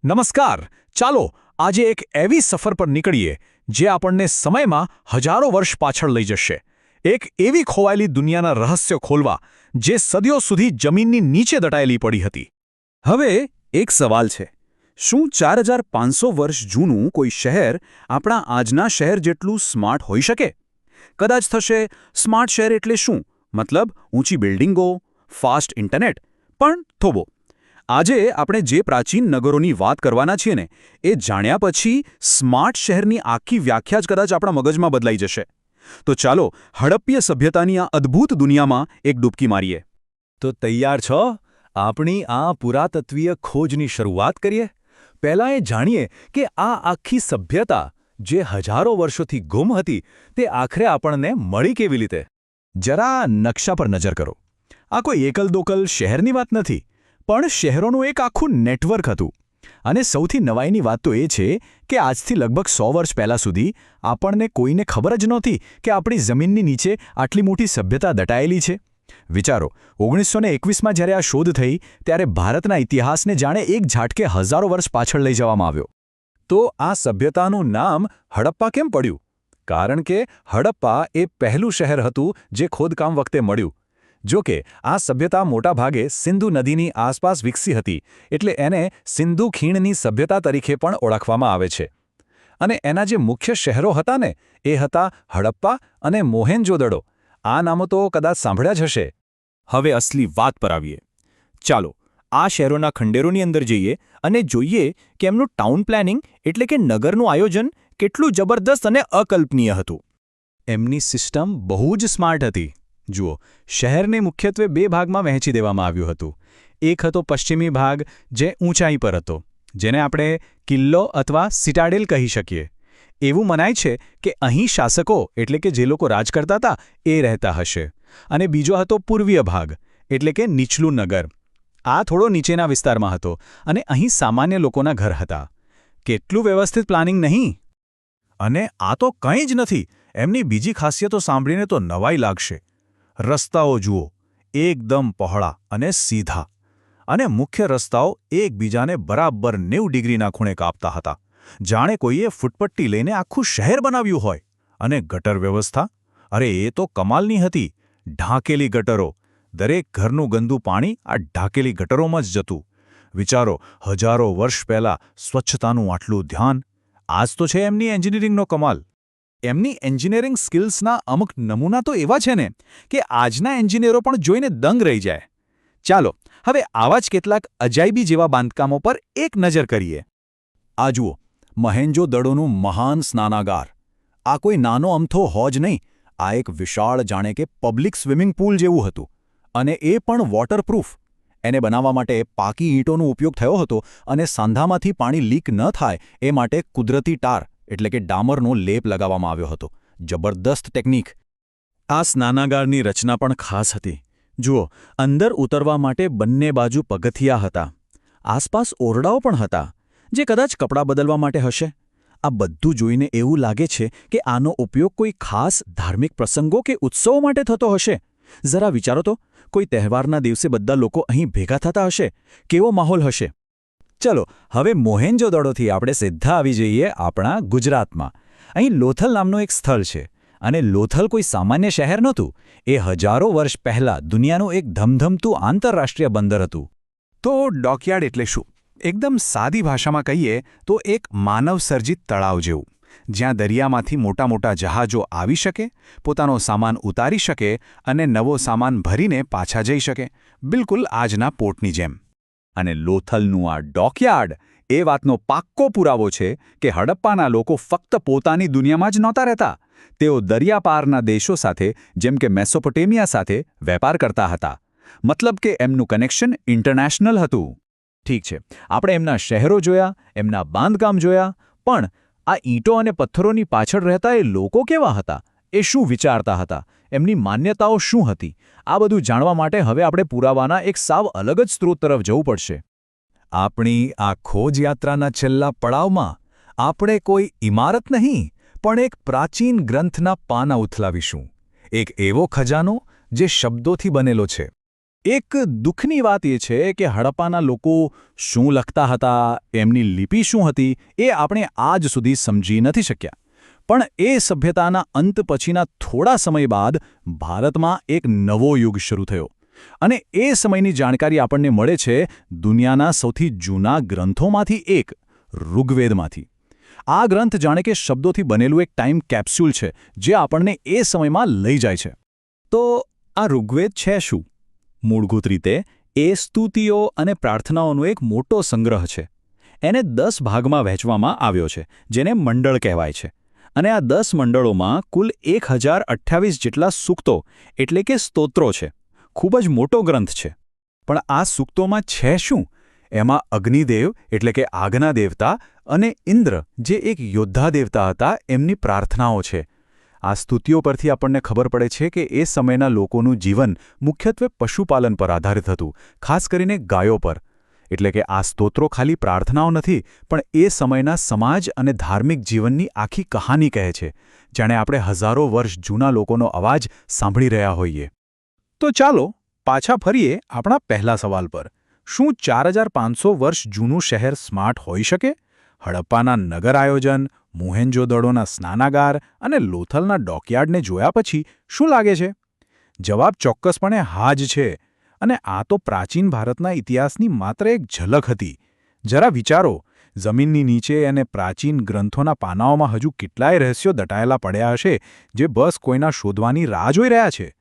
નમસ્કાર. ચાલો આજે એક એવી સફર પર નીકળીએ જે આપણને સમયમાં હજારો વર્ષ પાછળ લઈ જશે. એક એવી ખોવાયેલી દુનિયાના રહસ્યો ખોલવા જે સદીઓ સુધી જમીનની નીચે દટાયેલી પડી હતી. હવે એક સવાલ છે, શું 4500 વર્ષ જૂનું કોઈ શહેર આપણા આજના શહેર જેટલું સ્માર્ટ હોઈ શકે? કદાચ થશે, સ્માર્ટ શહેર એટલે શું? મતલબ ઊંચી બિલ્ડિંગો, ફાસ્ટ ઇન્ટરનેટ? પણ થોભો, આજે આપણે જે પ્રાચીન નગરોની વાત કરવાના છીએ ને, એ જાણ્યા પછી સ્માર્ટ શહેરની આખી વ્યાખ્યા જ કદાચ આપણા મગજમાં બદલાઈ જશે. તો ચાલો હડપ્પીય સભ્યતાની આ અદ્ભુત દુનિયામાં એક ડૂબકી મારીએ. તો તૈયાર છો આપણી આ પુરાતત્વીય ખોજની શરૂઆત કરીએ? પહેલાં એ જાણીએ કે આ આખી સભ્યતા જે હજારો વર્ષોથી ગુમ હતી તે આખરે આપણને મળી કેવી રીતે. જરા નકશા પર નજર કરો. આ કોઈ એકલ-દોકલ શહેરની વાત નથી, પણ શહેરોનું એક આખું નેટવર્ક હતું. અને સૌથી નવાઈની વાત તો એ છે કે આજથી લગભગ 100 વર્ષ પહેલાં સુધી આપણને કોઈને ખબર જ નહોતી કે આપણી જમીનની નીચે આટલી મોટી સભ્યતા દટાયેલી છે. વિચારો, 1921માં જ્યારે આ શોધ થઈ ત્યારે ભારતના ઇતિહાસને જાણે એક ઝાટકે હજારો વર્ષ પાછળ લઈ જવામાં આવ્યો. તો આ સભ્યતાનું નામ હડપ્પા કેમ પડ્યું? કારણ કે હડપ્પા એ પહેલું શહેર હતું જે ખોદકામ વખતે મળ્યું. જો કે આ સભ્યતા મોટાભાગે સિંધુ નદીની આસપાસ વિકસી હતી, એટલે એને સિંધુ ખીણની સભ્યતા તરીકે પણ ઓળખવામાં આવે છે. અને એના જે મુખ્ય શહેરો હતા ને, એ હતા હડપ્પા અને મોહેન્જો-દડો. આ નામો તો કદાચ સાંભળ્યા જ હશે. હવે અસલી વાત પર આવીએ. ચાલો આ શહેરોના ખંડેરોની અંદર જઈએ અને જોઈએ કે એમનું ટાઉન પ્લાનિંગ એટલે કે નગરનું આયોજન કેટલું જબરદસ્ત અને અકલ્પનીય હતું. એમની સિસ્ટમ બહુ જ સ્માર્ટ હતી. જુઓ, શહેરને મુખ્યત્વે 2 ભાગમાં વહેંચી દેવામાં આવ્યું હતું. એક હતો પશ્ચિમી ભાગ, જે ઊંચાઈ પર હતો, જેને આપણે કિલ્લો અથવા સિટાડેલ કહી શકીએ. એવું મનાય છે કે અહીં શાસકો એટલે કે જે લોકો રાજ કરતા હતા એ રહેતા હશે. અને બીજો હતો પૂર્વીય ભાગ, એટલે કે નીચલું નગર. આ થોડો નીચેના વિસ્તારમાં હતો અને અહીં સામાન્ય લોકોના ઘર હતા. કેટલું વ્યવસ્થિત પ્લાનિંગ નહીં! અને આ તો કંઈ જ નથી. એમની બીજી ખાસિયતો સાંભળીને તો નવાઈ લાગશે. રસ્તાઓ જુઓ, એકદમ પહોળા અને સીધા. અને મુખ્ય રસ્તાઓ એકબીજાને બરાબર 90 ડિગ્રીના ખૂણે કાપતા હતા, જાણે કોઈએ ફૂટપટ્ટી લઈને આખું શહેર બનાવ્યું હોય. અને ગટર વ્યવસ્થા? અરે એ તો કમાલની હતી. ઢાંકેલી ગટરો. દરેક ઘરનું ગંદુ પાણી આ ઢાંકેલી ગટરોમાં જ જતું. વિચારો, હજારો વર્ષ પહેલાં સ્વચ્છતાનું આટલું ધ્યાન! આજ તો છે એમની એન્જિનિયરિંગનો કમાલ. એમની એન્જિનિયરિંગ સ્કિલ્સના અમુક નમૂના તો એવા છે ને કે આજના એન્જિનિયરો પણ જોઈને દંગ રહી જાય. ચાલો હવે આવા જ કેટલાક અજાયબી જેવા બાંધકામો પર એક નજર કરીએ. આ જુઓ, મોહેન્જો-દડોનું મહાન સ્નાનાગાર. આ કોઈ નાનો અમથો હોજ નહીં, આ એક વિશાળ જાણે કે પબ્લિક સ્વિમિંગ પૂલ જેવું હતું. અને એ પણ વોટરપ્રૂફ. એને બનાવવા માટે પાકી ઈંટોનો ઉપયોગ થયો હતો અને સાંધામાંથી પાણી લીક ન થાય એ માટે કુદરતી ટાર એટલે કે ડામરનો લેપ લગાવવામાં આવ્યો હતો. જબરદસ્ત ટેકનિક. આ સ્નાનાગારની રચના પણ ખાસ હતી. જુઓ, અંદર ઉતરવા માટે બંને બાજુ પગથિયા હતા. આસપાસ ઓરડાઓ પણ હતા, જે કદાચ કપડાં બદલવા માટે હશે. આ બધું જોઈને એવું લાગે છે કે આનો ઉપયોગ કોઈ ખાસ ધાર્મિક પ્રસંગો કે ઉત્સવો માટે થતો હશે. જરા વિચારો તો, કોઈ તહેવારના દિવસે બધા લોકો અહીં ભેગા થતા હશે. કેવો માહોલ હશે! ચલો હવે મોહેન્જો-દડોથી આપણે સીધા આવી જઈએ આપણા ગુજરાતમાં. અહીં લોથલ નામનું એક સ્થળ છે. અને લોથલ કોઈ સામાન્ય શહેર નહોતું. એ હજારો વર્ષ પહેલાં દુનિયાનું એક ધમધમતું આંતરરાષ્ટ્રીય બંદર હતું. તો ડોકયાર્ડ એટલે શું? એકદમ સાદી ભાષામાં કહીએ તો એક માનવસર્જિત તળાવ જેવું, જ્યાં દરિયામાંથી મોટા મોટા જહાજો આવી શકે, પોતાનો સામાન ઉતારી શકે અને નવો સામાન ભરીને પાછા જઈ શકે. બિલકુલ આજના પોર્ટની જેમ. અને લોથલનું આ ડોકયાર્ડ એ વાતનો પાક્કો પુરાવો છે કે હડપ્પાના લોકો ફક્ત પોતાની દુનિયામાં જ નહોતા રહેતા. તેઓ દરિયાપારના દેશો સાથે જેમ કે મેસોપોટેમિયા સાથે વેપાર કરતા હતા. મતલબ કે એમનું કનેક્શન ઇન્ટરનેશનલ હતું. ઠીક છે, આપણે એમના શહેરો જોયા, એમના બાંધકામ જોયા, પણ આ ઈંટો અને પથ્થરોની પાછળ રહેતા એ લોકો કેવા હતા? એ શું વિચારતા હતા? એમની માન્યતાઓ શું હતી? આ બધું જાણવા માટે હવે આપણે પુરાવાના એક સાવ અલગ જ સ્ત્રોત તરફ જવું પડશે. આપણી આ ખોજ યાત્રાના છેલ્લા પડાવમાં આપણે કોઈ ઇમારત નહીં, પણ એક પ્રાચીન ગ્રંથના પાના ઉથલાવીશું. એક એવો ખજાનો જે શબ્દોથી બનેલો છે. એક દુઃખની વાત એ છે કે હડપ્પાના લોકો શું લખતા હતા, એમની લિપિ શું હતી, એ આપણે આજ સુધી સમજી નથી શક્યા. પણ એ સભ્યતાના અંત પછીના થોડા સમય બાદ ભારતમાં એક નવો યુગ શરૂ થયો. અને એ સમયની જાણકારી આપણને મળે છે દુનિયાના સૌથી જૂના ગ્રંથોમાંથી એક, ઋગ્વેદમાંથી. આ ગ્રંથ જાણે કે શબ્દોથી બનેલું એક ટાઈમ કેપ્સ્યુલ છે જે આપણને એ સમયમાં લઈ જાય છે. તો આ ઋગ્વેદ છે શું? મૂળભૂત રીતે એ સ્તુતિઓ અને પ્રાર્થનાઓનો એક મોટો સંગ્રહ છે. એને 10 ભાગમાં વહેંચવામાં આવ્યો છે, જેને મંડળ કહેવાય છે. અને આ 10 મંડળોમાં કુલ 1028 જેટલા સૂક્તો એટલે કે સ્તોત્રો છે. ખૂબ જ મોટો ગ્રંથ છે. પણ આ સૂક્તોમાં છે શું? એમાં અગ્નિદેવ એટલે કે આગના દેવતા અને ઇન્દ્ર જે એક યોદ્ધા દેવતા હતા એમની પ્રાર્થનાઓ છે. આ સ્તુતિઓ પરથી આપણને ખબર પડે છે કે એ સમયના લોકોનું જીવન મુખ્યત્વે પશુપાલન પર આધારિત હતું, ખાસ કરીને ગાયો પર. એટલે કે આ સ્તોત્રો ખાલી પ્રાર્થનાઓ નથી, પણ એ સમયના સમાજ અને ધાર્મિક જીવનની આખી કહાની કહે છે, જાણે આપણે હજારો વર્ષ જૂના લોકોનો અવાજ સાંભળી રહ્યા હોઈએ. તો ચાલો પાછા ફરીએ આપણા પહેલા સવાલ પર. શું 4500 વર્ષ જૂનું શહેર સ્માર્ટ હોઈ શકે? હડપ્પાના નગર આયોજન, મોહેન્જો-દડોના સ્નાનાગાર અને લોથલના ડોકયાર્ડને જોયા પછી શું લાગે છે? જવાબ ચોક્કસપણે હા જ છે. અને આ તો પ્રાચીન ભારતના ઇતિહાસની માત્ર એક ઝલક હતી. જરા વિચારો, જમીનની નીચે અને પ્રાચીન ગ્રંથોના પાનાઓમાં હજુ કેટલાય રહસ્યો દટાયેલા પડ્યા હશે જે બસ કોઈના શોધવાની રાહ જોઈ રહ્યા છે.